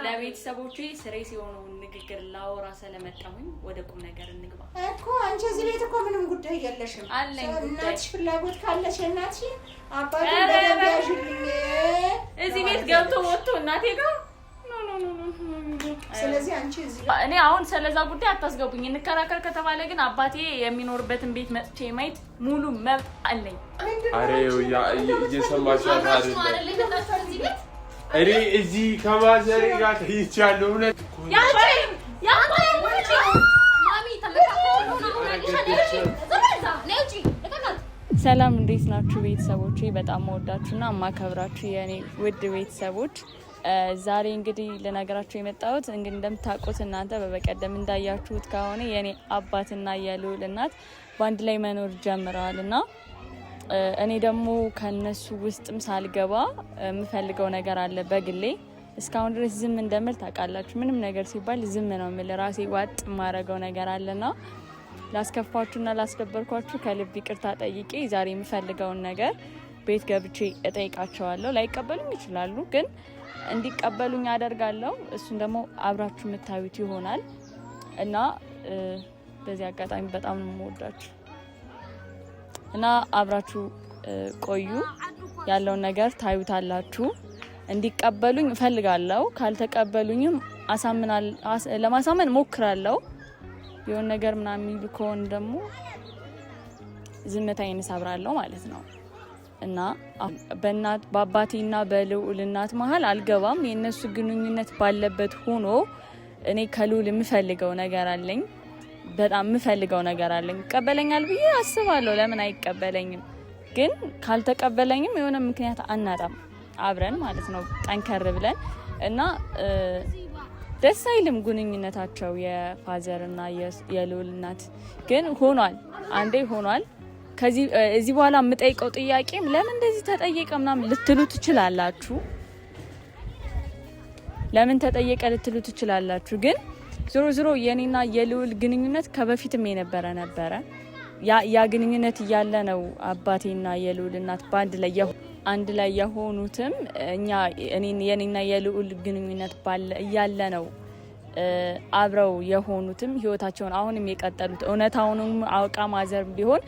ለቤተሰቦቼ ስሬስ የሆነው ንግግር ላወራ ስለመጣሁኝ ወደ ቁም ነገር እንግባ እኮ አንቺ እዚህ ቤት እኮ ምንም ጉዳይ የለሽም አለኝ እናትሽ ፍላጎት ካለሽ እናትሽ አባቴ በደብያሽልኝ እዚህ ቤት ገብቶ ወጥቶ እናቴ ጋር ስለዚህ አንቺ እዚህ እኔ አሁን ስለዛ ጉዳይ አታስገቡኝ እንከራከር ከተባለ ግን አባቴ የሚኖርበትን ቤት መጥቼ ማየት ሙሉ መብት አለኝ አሬው ያ እየሰማሽ አይደል እኔ እዚህ ከማዘሬ ጋር ተይቻለሁ እውነት ሰላም እንዴት ናችሁ ቤተሰቦቼ በጣም ወዳችሁና ማከብራችሁ የኔ ውድ ቤተሰቦች ዛሬ እንግዲህ ለነገራችሁ የመጣሁት እንግዲህ እንደምታውቁት እናንተ በበቀደም እንዳያችሁት ከሆነ የኔ አባትና የልዑል እናት ባንድ ላይ መኖር ጀምረዋልና እኔ ደግሞ ከነሱ ውስጥም ሳልገባ የምፈልገው ነገር አለ በግሌ እስካሁን ድረስ ዝም እንደምል ታውቃላችሁ ምንም ነገር ሲባል ዝም ነው የምል ራሴ ዋጥ ማረገው ነገር አለና ላስከፋችሁና ላስደበርኳችሁ ከልብ ይቅርታ ጠይቄ ዛሬ የምፈልገውን ነገር ቤት ገብቼ እጠይቃቸዋለሁ ላይቀበሉኝ ይችላሉ ግን እንዲቀበሉኝ አደርጋለሁ እሱን ደግሞ አብራችሁ የምታዩት ይሆናል እና በዚህ አጋጣሚ በጣም ነው የምወዳችሁ እና አብራችሁ ቆዩ ያለውን ነገር ታዩታላችሁ እንዲቀበሉኝ እፈልጋለሁ ካልተቀበሉኝም ለማሳመን ሞክራለሁ የሆነ ነገር ምናምን ይሉ ከሆነ ደግሞ ዝምታዬን እሰብራለሁ ማለት ነው እና በአባቴና በልዑል እናት መሀል አልገባም የነሱ ግንኙነት ባለበት ሆኖ እኔ ከልዑል የምፈልገው ነገር አለኝ በጣም የምፈልገው ነገር አለኝ ይቀበለኛል ብዬ አስባለሁ ለምን አይቀበለኝም ግን ካልተቀበለኝም የሆነ ምክንያት አናጣም አብረን ማለት ነው ጠንከር ብለን እና ደስ አይልም ግንኙነታቸው የፋዘርና የልዑል እናት ግን ሆኗል አንዴ ሆኗል ከዚህ እዚህ በኋላ የምጠይቀው ጥያቄም ለምን እንደዚህ ተጠየቀ ምናምን ልትሉ ትችላላችሁ ለምን ተጠየቀ ልትሉ ትችላላችሁ ግን ዞሮ የኔና የልዑል ግንኙነት ከበፊትም የነበረ ነበረ ያ ግንኙነት እያለ ነው አባቴና የልዑል እናት አንድ ላይ የሆኑትም የኔና የልዑል ግንኙነት እያለ ነው አብረው የሆኑትም ህይወታቸውን አሁንም የቀጠሉት እውነታውንም አውቃ ማዘር ቢሆን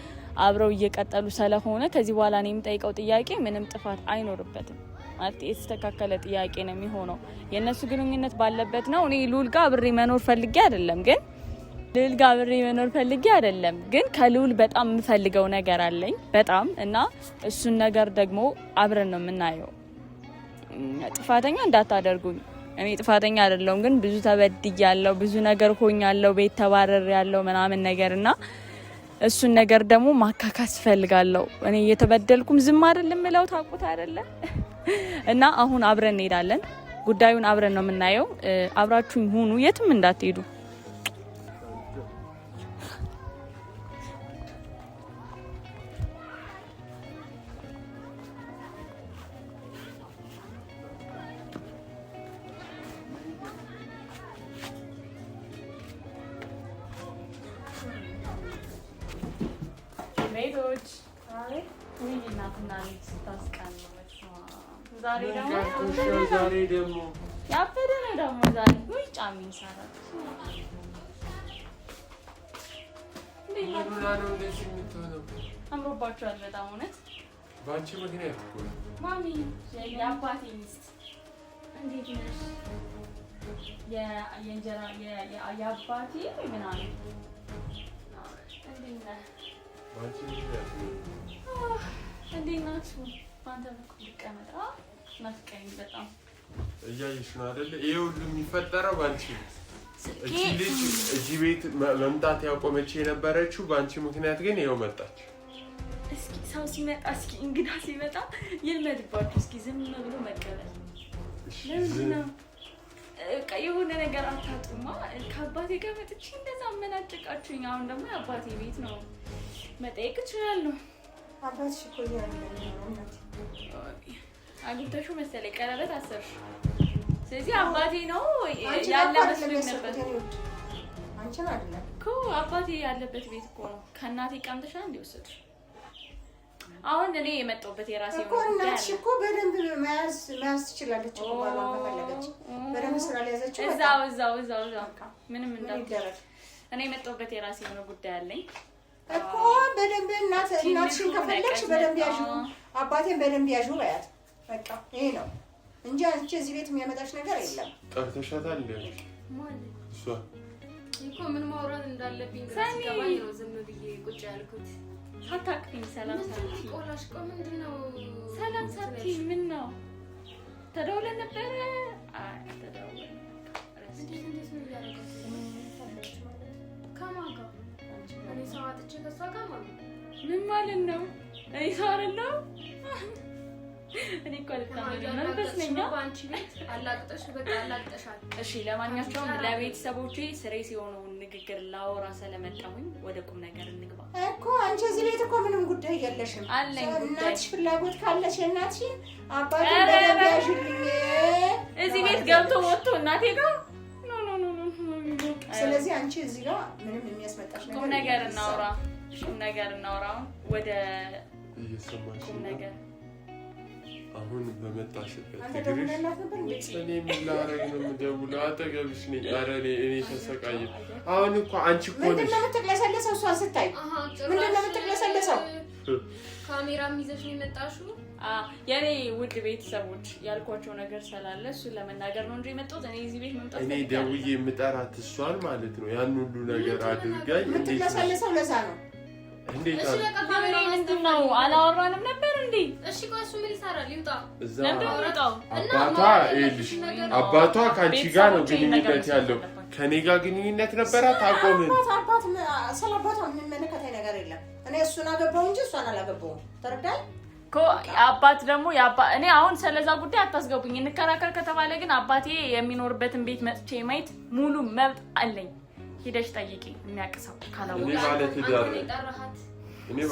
አብረው እየቀጠሉ ስለሆነ ከዚህ በኋላ እኔ የምጠይቀው ጥያቄ ምንም ጥፋት አይኖርበትም ማለት የተስተካከለ ጥያቄ ነው የሚሆነው የነሱ ግንኙነት ባለበት ነው እኔ ልዑል ጋር አብሬ መኖር ፈልጌ አይደለም ግን ከልዑል በጣም የምፈልገው ነገር አለኝ በጣም እና እሱን ነገር ደግሞ አብረን ነው የምናየው ጥፋተኛ እንዳታደርጉኝ እኔ ጥፋተኛ አይደለሁም ግን ብዙ ተበድያለሁ ብዙ ነገር ሆኛለሁ ቤት ተባረሬያለሁ ምናምን ነገርና እሱን ነገር ደግሞ ማካካስ ፈልጋለሁ እኔ እየተበደልኩም ዝም አይደለም እለው ታውቁት አይደለ እና አሁን አብረን እንሄዳለን ጉዳዩን አብረን ነው የምናየው አብራችሁኝ ሁኑ የትም እንዳትሄዱ ቤቶች እናትና ልጅ ስታስቀን ዛሬ ደግሞ ያበደ ነው ደግሞ ዛሬ ወይ ጫሚ ይሰራል አምሮባችኋል በጣም እውነት ባንቺ ምክንያት እኮ ማሚ የአባቴ ሚስት እንዴት ነሽ የእንጀራ የአባቴ ምናምን እንዴት ነህ ባንቺ ምክንያት እንዴት ናችሁ አንተ በኩል ልቀመጣ ናፍቀኝ በጣም እያየሽ ነው አይደለ ይሄ ሁሉ የሚፈጠረው ባንቺ እቺ ልጅ እዚህ ቤት መምጣት ያቆመች የነበረችው ባንቺ ምክንያት ግን ይሄው መጣች እስኪ ሰው ሲመጣ እስኪ እንግዳ ሲመጣ ይልመድባችሁ እስኪ ዝም ብሎ መቀበል ለምን ነው የሆነ ነገር አታጡማ ከአባቴ ጋር መጥቼ እንደዛ አመናጭቃችሁኝ አሁን ደግሞ የአባቴ ቤት ነው መጠየቅ እችላለሁ አባትሽ እኮ አግብተሽው መሰለኝ ቀለበት አሰርሽ ስለዚህ አባቴ ነው ያለ መስሎኝ ነበር አንቺን አይደለም እኮ አባቴ ያለበት ቤት እኮ ነው ከእናቴ ቀምተሻ እንዲወሰድሽ አሁን እኔ የመጣሁበት የራሴ እኮ እናትሽ እኮ በደንብ መያዝ ትችላለች እኮ ባሏን ከፈለገች በደንብ ስላልያዘችው እዛው ምንም እንዳትደረግ እኔ የመጣሁበት የራሴ የሆነ ጉዳይ አለኝ እኮ በደንብ እናትሽን ከፈለግሽ በደንብ ያዡ አባቴን በደንብ ያዡ በያት በቃ ይሄ ነው እንጂ አንቺ እዚህ ቤት የሚያመጣሽ ነገር የለም ጠርተሻታል ማለት እሷ እኮ ምን ማውራት እንዳለብኝ ገባኝ ነው ዝም ብዬ ቁጭ ያልኩት አታውቅኝ ሰላም ሳትይ ቆላሽ ቆ ምንድነው ሰላም ሳትይ ምን ነው ተደውለን ነበረ አይ ተደውለን እንዴት ነው ያደረጋችሁት ከማን ጋር እኔ ሰው አጥቼ ከሷ ጋር ማለት ምን ማለት ነው እኔ ሰው አይደለም እኔ እኮ መንፈስ ነኝ አንቺ ቤት አላቅጠሽ በቃ አላቅጠሻል እሺ ለማንኛውም ለቤተሰቦቼ ስሬስ የሆነው ንግግር ላወራ ስለመጣሁኝ ወደ ቁም ነገር እንግባ እኮ አንቺ እዚህ ቤት እኮ ምንም ጉዳይ የለሽም አለኝ እናትሽ ፍላጎት ካለሽ እናትሽን አባቴ በደንብ ያዥልኝ እዚህ ቤት ገብቶ ወጥቶ እናቴ ጋር ስለዚህ አንቺ እዚህ ጋር ምንም የሚያስመጣሽ ቁም ነገር እናውራ ወደ እየሰማሽ ቁም ነገር አሁን በመጣሽበት አንተ ደውለላት ነበር እንዴ? እኔ ምን ላደርግ ነው የምደውለው? አጠገብሽ ነኝ። ኧረ እኔ ተሰቃየሁ። አሁን እኮ አንቺ እኮ ነሽ ምንድን ነው የምትቅለሰለሰው? እሷን ስታይ ምንድን ነው የምትቅለሰለሰው? ካሜራም ይዘሽ ነው የመጣሽው? የኔ ውድ ቤተሰቦች ያልኳቸው ነገር ስላለ እሱን ለመናገር ነው እንጂ የመጣሁት እኔ እዚህ ቤት መምጣት እኔ ደውዬ የምጠራት እሷን ማለት ነው። ያን ሁሉ ነገር አድርጋኝ የምትቅለሰለሰው ለዛ ነው። እንዴት እሺ በቃ ካሜራ ምንድን ነው አላወራንም ነበር እንዴ? እሺ ቆይ እሱ ምን ይሰራል? ይውጣ። አባቷ ከአንቺ ጋር ነው ግንኙነት ያለው። ከኔ ጋር ግንኙነት ነበራት። አቆምን። ስለ አባቷ የሚመለከተኝ ነገር የለም። እኔ እሱን አገባው እንጂ እሷን አላገባውም። ተረዳኝ እኮ አባት ደግሞ እኔ አሁን ስለዛ ጉዳይ አታስገቡኝ። እንከራከር ከተባለ ግን አባቴ የሚኖርበትን ቤት መጥቼ ማየት ሙሉ መብት አለኝ። ሄደሽ ጠይቂ የሚያቅሰው ካላው እኔ ማለት ትዳር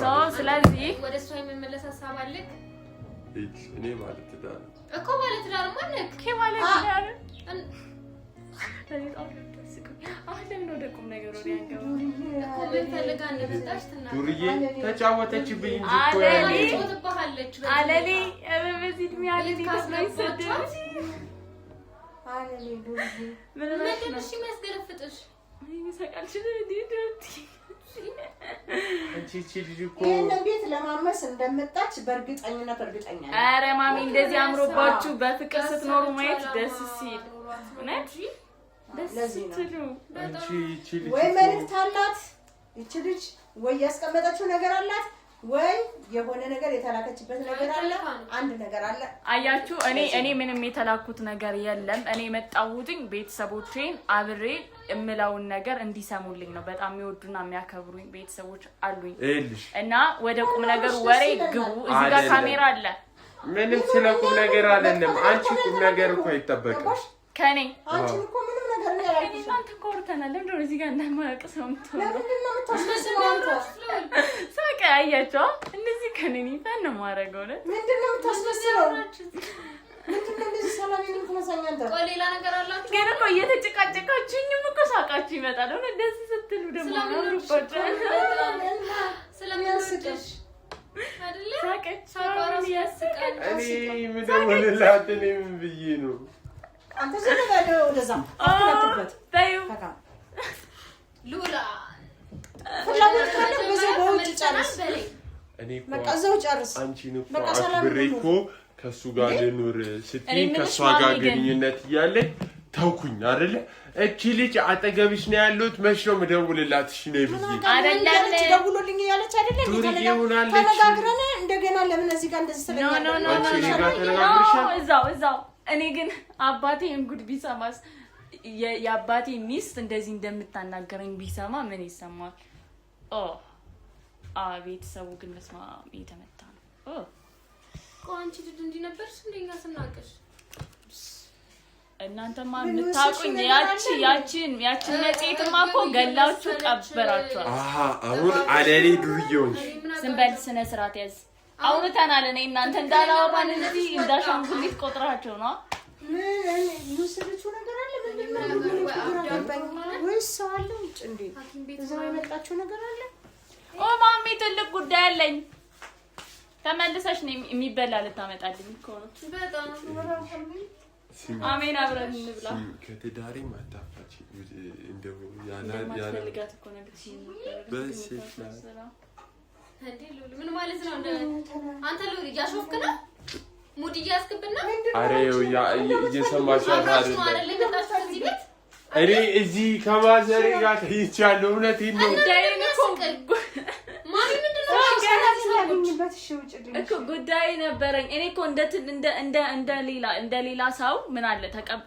ሰው ስለዚህ ወደ እሷ የመመለስ ሀሳብ አለክ? እኔ ማለት ትዳር እኮ ማለት ትዳር ማለት ከማለት ትዳር አሁን ወደ ቁም ነገር ወደ ያንገባ እኮ ምን ፈልጋ እንደመጣች ትናገር። ዱርዬ ተጫወተችብኝ እንጂ እኮ አለሌ በዚህ እድሜ አለሌ ተስለይሰደች አለሌ ዱርዬ ምን እሺ የሚያስገለፍጥሽ ይህንን ቤት ለማመስ እንደመጣች በእርግጠኝነት እርግጠኛ ነኝ። ኧረ ማሚ እንደዚህ አምሮባችሁ በፍቅር ስትኖሩ ማየት ደስ ሲል እውነት ደስ ስትሉ ወይ መልዕክት አላት ይቺ ልጅ ወይ ያስቀመጠችው ነገር አላት ወይ የሆነ ነገር የተላከችበት ነገር አለ። አንድ ነገር አለ። አያችሁ እኔ ምንም የተላኩት ነገር የለም። እኔ መጣሁትኝ ቤተሰቦቼን አብሬ እምላውን ነገር እንዲሰሙልኝ ነው። በጣም የሚወዱና የሚያከብሩኝ ቤተሰቦች አሉኝ እና ወደ ቁም ነገር ወሬ ግቡ። እዚህ ጋር ካሜራ አለ። ምንም ስለ ቁም ነገር አይደለም። አንቺ ቁም ነገር እኮ አይጠበቅም ከኔ። አንቺ እኮ ምንም ነገር ነው ያላልኩሽ። እናንተ ኮርተናል። ለምን እዚህ ጋር እንደማያውቅ ሰው ምትሆኑ? ለምንድን ነው የምታስመስለው? ሳቀ አያቸው። እንደዚህ ከኔ ፈን ነው ማረገው ነው። ምንድን ነው የምታስመስለው? ምንድን ነው እንደዚህ ሰላም የምትመሳኝ አንተ? ቆይ ሌላ ነገር አላችሁ? ግን እኮ እየተጨቃጨቃችሁኝም እኮ ሳቃችሁ ይመጣል። ነው ደስ ስትሉ ደግሞ ነው ቆጭ ስለምንወድሽ አይደለ? ሳቀች ሳቋራስ ያስቃል። እኔ ምደውልላት እኔ ምን ብዬ ነው? አንተ ስለበለው ወደዛ አትከተበት ታዩ ሉላ ፍላጎት ካለ በዚህ በውጭ ጨርስ። እኔ እኮ በቃ እዛው ጨርስ። አንቺን እኮ አክብሬ እኮ ከሱ ጋር ልኑር ስትይ ከሷ ጋር ግንኙነት እያለኝ ተውኩኝ አይደለ? እቺ ልጅ አጠገብሽ ነው ያሉት። መች ነው የምደውልላት? እሺ ነይ ብዬ አይደለም ደውሎልኝ ያለች አይደለ? ተነጋግረን እንደገና ለምን እዚህ ጋር እንደዚህ ተነጋግረን አንቺ እኔ ጋር ተነጋግረሻል? እዛው እኔ ግን አባቴ እንጉድ ቢሰማስ የአባቴ ሚስት እንደዚህ እንደምታናገረኝ ቢሰማ ምን ይሰማል? ቤተሰቡ ግን መስማ የተመታ ነው። አንቺ ድድ እንዲህ ነበርሽ እንደኛ ስናቀሽ እናንተማ የምታውቁኝ ያችን መጽሔትማ እኮ ገላችሁ ቀበራችኋል። አሁን አለሌ ዱርዬዎች ዝም በል ስነ ስርዓት ያዝ። አውርተናል። እኔ እናንተ እንዳላወራን እንደዚህ እንዳሻንጉሊት ቆጥራቸው ነው። ምን የወሰደችው ነገር አለ? ወይስ ሰው አለ ውጭ እንዴ? እዛው የመጣችው ነገር አለ? ማሚ ትልቅ ጉዳይ አለኝ። ተመልሰሽ ነው የሚበላ ልታመጣልኝ እኮ ነው። በጣም አሜን አብረን እንብላ። ከትዳሬ ማታፋች እንደው ያላ ማፈልጋት እኮ ነገር ሲነበር በስላ እንዴ ሉል ምን ማለት ነው? አንተ ሉል እያሾፍክ ነው? ሙድ እያስክብና አሬው እየሰማሽ አይደለም? እኔ እዚህ ከማዘሬ ጋር ተይቻለሁ። እውነቴን ነው። እኮ ጉዳይ ነበረኝ። እኔ እኮ እንደ ሌላ ሰው ምን አለ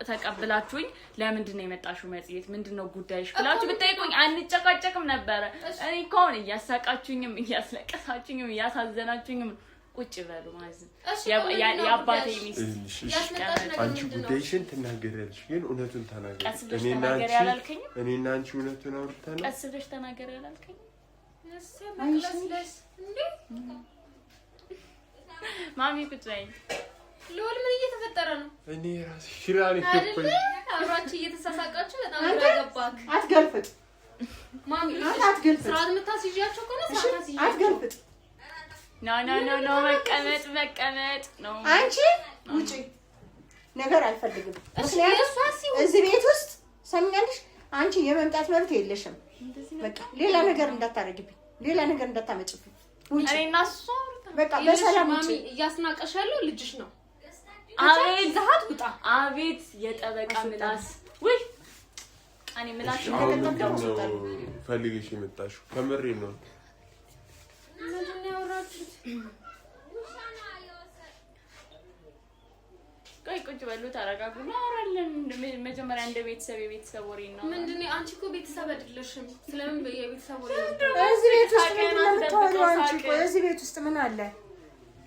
ተቀብላችሁኝ ለምንድን ነው የመጣሽው መጽሔት ምንድን ነው ጉዳይሽ ብላችሁ ብትጠይቁኝ አንጨቃጨቅም ነበረ። እኔ እኮ አሁን እያሳቃችሁኝም እያስለቀሳችሁኝም እያሳዘናችሁኝም ቁጭ በሉ ማለት ነው። የአባቴ ሚስት አንቺ ጉዳይሽን ትናገሪያለሽ፣ ግን እውነቱን ተናገሪ። እኔና አንቺ እውነቱን አውርተናል። ቀስ ብለሽ ተናገሪ ያላልከኝ ማሚ ቁጭ በይ። ሉል ምን እየተፈጠረ ነው? እኔ ራሴ ሽራሪ ከፈል አብራችሁ እየተሳሳቃችሁ በጣም ያገባክ። አትገልፍጥ ማሚ አትገልፍጥ። ስርዓት የምታስይዣቸው ከሆነ ስርዓት አስይዣቸው። አትገልፍጥ። ኖ መቀመጥ ነው። አንቺ ውጪ ነገር አልፈልግም። ምክንያቱም እዚህ ቤት ውስጥ ሰምኛለሽ፣ አንቺ የመምጣት መብት የለሽም። በቃ ሌላ ነገር እንዳታረግብኝ፣ ሌላ ነገር እንዳታመጭብኝ። ውጪ እኔና እሱ በቃ በሰላም ውጪ። እያስናቀሽ ያለው ልጅሽ ነው። አቤት ዛሃት ውጣ። አቤት የጠበቃ ምላስ ወይ እኔ ምላስ እንደተቀበለው ፈልግሽ የመጣሽው ከምሬ ነው። ምንድን ነው ያወራችሁት? ቆይ ቁጭ በሉ ተረጋጉ፣ እናወራለን። መጀመሪያ እንደ የቤተሰብ ወሬ ነው። ምንድን ነው አንቺ እኮ ቤተሰብ አይደለሽም። ስለምን የቤተሰብ ወሬ ነው? እዚህ ቤት ውስጥ ምን እንደምታወሪው አንቺ? ቆይ እዚህ ቤት ውስጥ ምን አለ?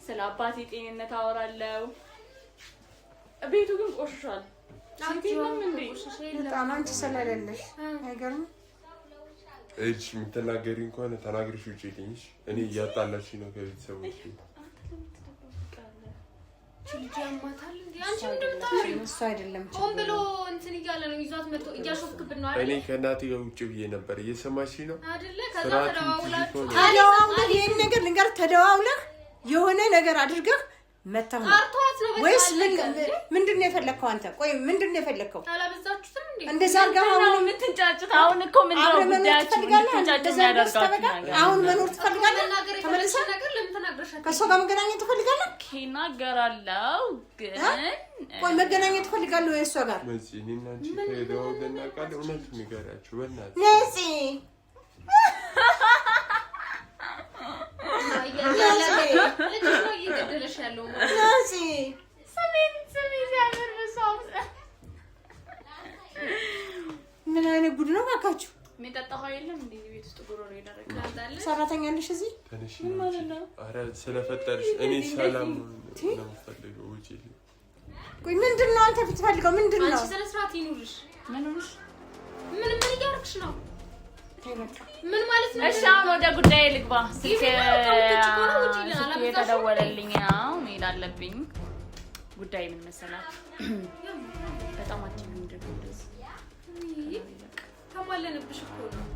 ስለ አባቴ ጤንነት አወራለሁ። ቤቱ ግን ቆሽሿል። በጣም አንቺ ስለሌለሽ አይገርም። እሺ የምትናገሪ እንኳን ተናግሪሽ ውጪ ልኝሽ። እኔ እያጣላሽ ነው ከቤተሰቦች። ልጅ ያማታል እንዴ? አንቺ እንደምታወሪው እሱ አይደለም ሆን ብሎ እንትን እያለ ነው ይዟት መጥቶ እያሾፍክብን ነው አይደል? እኔ ከእናቴ ጋር ውጪ ብዬ ነበር። እየሰማሽ ነው አይደለ? ከዛ ተደዋውላችሁ ተደዋውለህ ይሄን ነገር ልንገርህ፣ ተደዋውለህ የሆነ ነገር አድርገህ መታው አርቷት ነው ወይስ ምንድነው የፈለከው አንተ? ቆይ ምንድነው የፈለከው? አላበዛችሁትም እንዴ? እንደዛ አድርገህ አሁን የምትንጫጩት አሁን እኮ ምንድነው ጉዳያችሁ? አሁን መኖር ትፈልጋለህ? ተመልሰህ ነገር ለምን ተናግረሻል? ከእሷ ጋር መገናኘት ትፈልጋለህ? እናገራለሁ ግን ቆይ መገናኘት ትፈልጋለህ ወይ እሷ ጋር? መሲ እኔና አንቺ ተደዋውለን እናውቃለን። እውነቱን ንገሪያቸው በእናትሽ ነፂ ምን አይነት ጉድ ነው ባካችሁ? የሚጠጣው የለም እንዴ ቤት ውስጥ ጉሮሮ ይደረጋል። ሰራተኛ አለሽ እዚህ? ትንሽ ነው። ኧረ ስለፈጠርሽ እኔ ሰላም ነው የምፈልገው። ውጪ። ቆይ ምንድን ነው አንተ የምትፈልገው? ምንድን ነው? አንቺ ስነ ስርዓት ይኑርሽ። ምን ሆነሽ? ምን እያደረግሽ ነው? ምን ማለት ነው? እሺ አሁን ወደ ጉዳይ ልግባ። ስልክ የተደወለልኝ ነው መሄድ አለብኝ። ጉዳይ ምን መሰላችሁ? በጣም አትይም እንደዚህ ተማለንብሽ እኮ ነው።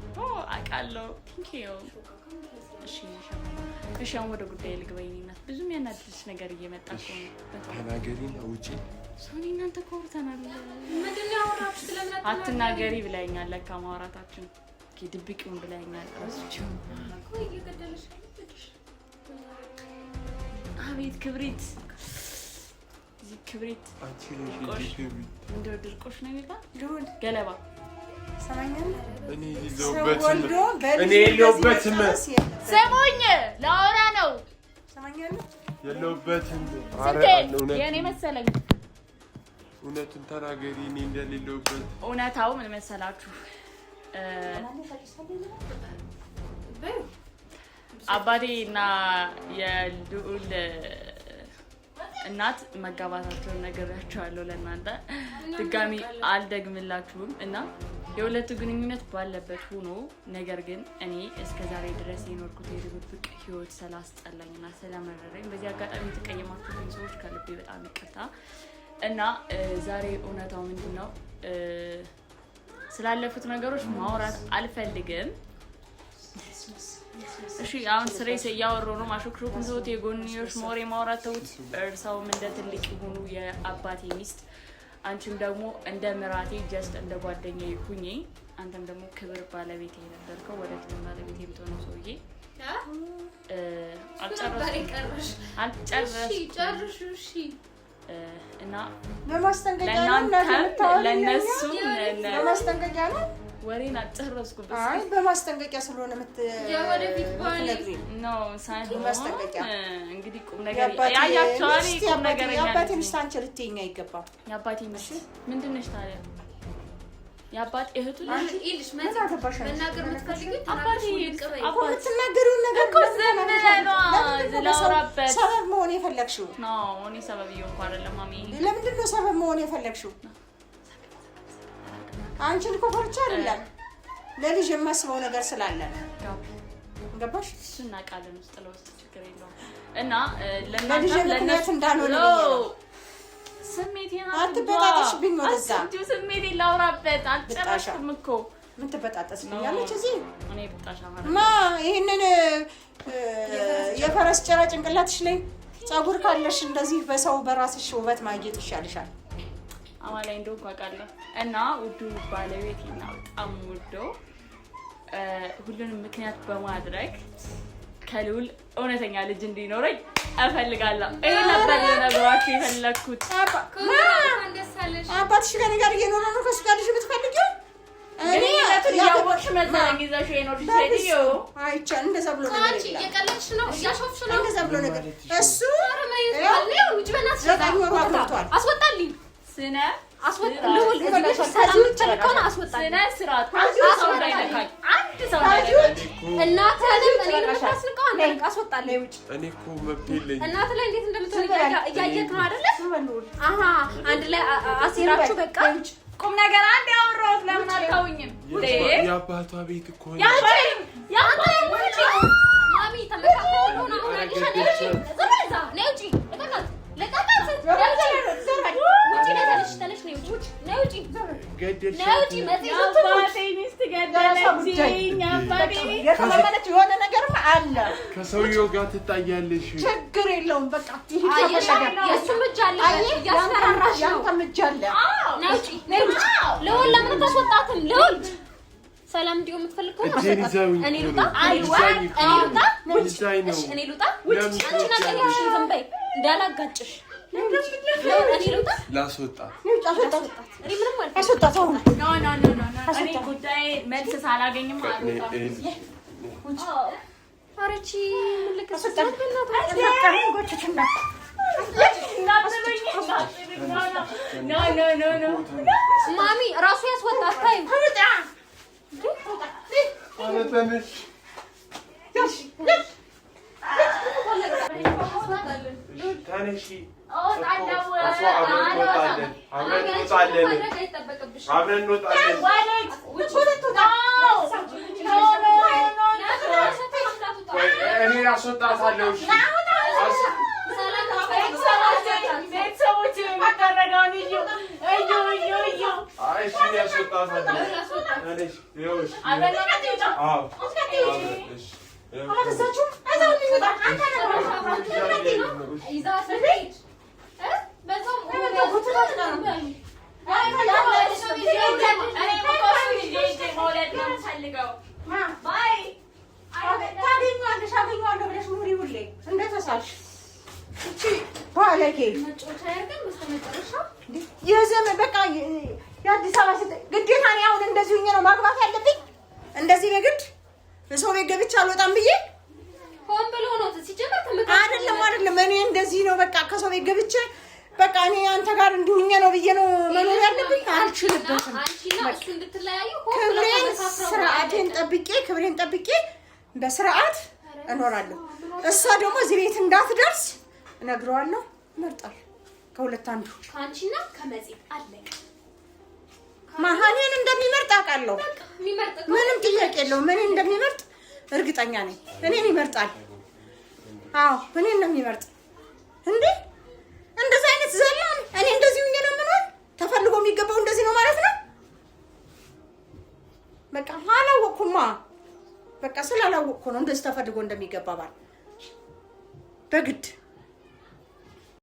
አውቃለሁ። ቴንኪዩ። እሺ አሁን ወደ ጉዳይ ልግባ። እናት ብዙ የሚያናድድሽ ነገር እየመጣ ነው። ተናገሪና ውጪ። ሶኒ እናንተ ኮርተናል። ምንድን ነው ያወራችሁ? ስለምን አትናገሪ ብላኛል። ለካ ማውራታችን ድብቂውን ብላኛል። ራስቸው ቆይ እየገደለሽ አቤት ክብሪት እዚህ ክብሪት አንቺ ልጅ እንደ ድርቆሽ ነው የሚባል ገለባ ሰማኛል። እኔ የለሁበትም። ስሙኝ ላወራ ነው። ሰማኛል። የለሁበትም። የእኔ መሰለኝ። እውነቱን ተናገሪ። እኔ እንደሌለሁበት። እውነታው ምን መሰላችሁ? አባቴ እና የልዑል እናት መጋባታቸውን ነግሬያቸዋለሁ። ለእናንተ ድጋሚ አልደግምላችሁም እና የሁለቱ ግንኙነት ባለበት ሆኖ ነገር ግን እኔ እስከዛሬ ድረስ የኖርኩት የድብቅ ህይወት ስላስጠላኝና ስለመረረኝ በዚህ አጋጣሚ የተቀየማችሁትን ሰዎች ከልቤ በጣም ይቅርታ እና ዛሬ እውነታው ምንድነው? ስላለፉት ነገሮች ማውራት አልፈልግም። እሺ አሁን ስሬስ እያወሩ ነው። ማሾክሾክን ተውት፣ የጎንዮሽ ሞሬ ማውራት ተውት። እርሳውም እንደ ትልቅ ይሁኑ የአባቴ ሚስት፣ አንቺም ደግሞ እንደ ምራቴ ጀስት እንደ ጓደኛዬ ሁኚ። አንተም ደግሞ ክብር ባለቤቴ የነበርከው ወደፊት ባለቤቴ የምትሆነው ሰውዬ አልጨረስሽ እና በማስጠንቀቂያ ነው በማስጠንቀቂያ ነው ወሬን አልጨረስኩም። አይ በማስጠንቀቂያ ስለሆነ የወደፊት ባለ ነው ሳይሆን ማስጠንቀቂያ እንግዲህ ቁም ነገር ያያቻሪ ቁም ነገር ያባቴ ሚስት አንቺ ልትይኝ አይገባም። ያባቴ ሚስት ምንድን ነሽ ታዲያ? ያባት እህቱ አንቺ ኢልሽ መናገር የምትፈልጊው አባቴ የምትናገሪውን ነገር እኮ ዝም ብለህ ሰበብ መሆን የፈለግሽው ነው። እኔ ሰበብዬው እንኳን አይደለም ማሚ። ለምንድን ነው ሰበብ መሆን የፈለግሽው? አንቺን እኮ ፈርቻ አይደለም ለልጅ የማስበው ነገር ስላለ ገባሽ? እሱና ቃልን ውስጥ ለውስጥ ችግር የለውም እና ለልጅ ምክንያት እንዳልሆነ ስሜቴን አትበጣጥሽብኝ። ወደዛ ስሜቴን ላውራበት አልጨረስኩም እኮ ምን ትበጣጠስብኛለች እዚህ? እኔ ብጣሻ ማ ይሄንን የፈረስ ጭራ ጭንቅላትሽ ላይ ጸጉር ካለሽ እንደዚህ በሰው በራስሽ ውበት ማግኘት ይሻልሻል። አማላይ እንደው ቋቃለሁ እና ውዱ ባለቤቴና በጣም ወዶ ሁሉንም ምክንያት በማድረግ ከልዑል እውነተኛ ልጅ እንዲኖረኝ እፈልጋለሁ። ይሄ ነበር ለነገራችሁ የፈለኩት። አባትሽ ጋር ነገር እየኖረ ነው ከሱ ጋር ልጅ የምትፈልጊው? እኔ ያወቅሽ መሰለኝ ይዘሽ የኖርሽ ሴትዮ። አይቻ እንደዛ ብሎ ነገር አንቺ እየቀለድሽ ነው፣ እያሾፍሽ ነው። እንደዛ ብሎ ነገር እሱ ውጭ በእናትሽ ዘጠኝ ወር አግብቷል። አስወጣልኝ ስነ ልዑል ሰላም ተልከውን አስወጣልኝ። ስነ ስርዓት ሰው እንዳይነካኝ አንድ ሰው እንዳይነካኝ እናትህንም እኔንም ታስልቀው አንተ አስወጣልኝ። እኔ እኮ መብት የለኝም። እናት ላይ እንዴት እንደምትሆን እያየክ ነው አይደለ? አሃ አንድ ላይ አሴራችሁ በቃ ቁም ነገር አንድ ያወራሁት ለምን አልተውኝም? የአባቷ ቤት እኮ ነው። ማሚ ተመካከሩ ነው አሁን አዲስ ዘመዛ ነው እንጂ ለቃቃት ተነሽ ነው ውጪ ነው ውጪ ገደልሽ ነው ውጪ አባቴ ሚስት ገደለችኝ። አባቴ የተማመነች የሆነ ነገርም አለ። ከሰውየው ጋር ትጣያለሽ። ችግር የለውም በቃ የእሱም እጅ አለ። እያስፈራራሽ ነው። ያንተም እጅ አለ። ነው ውጪ ነው ውጪ ልዑል ለምን ታስወጣትም? ልዑል ሰላም እንዲሁ የምትፈልግ ከሆነ እኔ ልውጣ እኔ ልውጣ አንቺና ጠያሽ ዝም በይ እንዳላጋጭሽ ላስወጣት እኔ ምንም አልኩ አስወጣት። አሁን ኖ እኔ ጉዳይ መልስ ሳላገኝም አልወጣም። አረቺ ምልክ ማሚ ራሱ ያስወጣት ታይ የዘመን በቃ የአዲስ አበባ ግዴታ እኔ አሁን እንደዚህ ሆኜ ነው ማግባት ያለብኝ? እንደዚህ በግድ ሰው ቤት ገብቼ አልወጣም ብዬ ሆን ብሎ ነው ሲጀመር አይደለም። እኔ እንደዚህ ነው በቃ ከሰው ቤት ገብቼ በቃ እኔ አንተ ጋር እንዲሁኝ ነው ብዬ ነው መኖር ያለብኝ። አልችልበትም። አንቺና እሱ እንድትለያዩ ክብሬን ጠብቄ በስርዓት እኖራለሁ። እሷ ደግሞ እዚህ ቤት እንዳትደርስ እነግረዋለሁ። እመርጣለሁ ከሁለት አንዱ አንቺና ከመጽሔት አለቀ። ማሃኔን እንደሚመርጥ አውቃለሁ። ምንም ጥያቄ የለውም። እኔን እንደሚመርጥ እርግጠኛ ነኝ። እኔን ይመርጣል። አዎ እኔን ነው የሚመርጥ። እንዴ እንደዚህ አይነት ዘላን እኔ እንደዚህ ሆኜ ነው የምኖር? ተፈልጎ የሚገባው እንደዚህ ነው ማለት ነው። በቃ አላወቅኩማ። በቃ ስላላወቅኩ ነው እንደዚህ ተፈልጎ እንደሚገባ ባል በግድ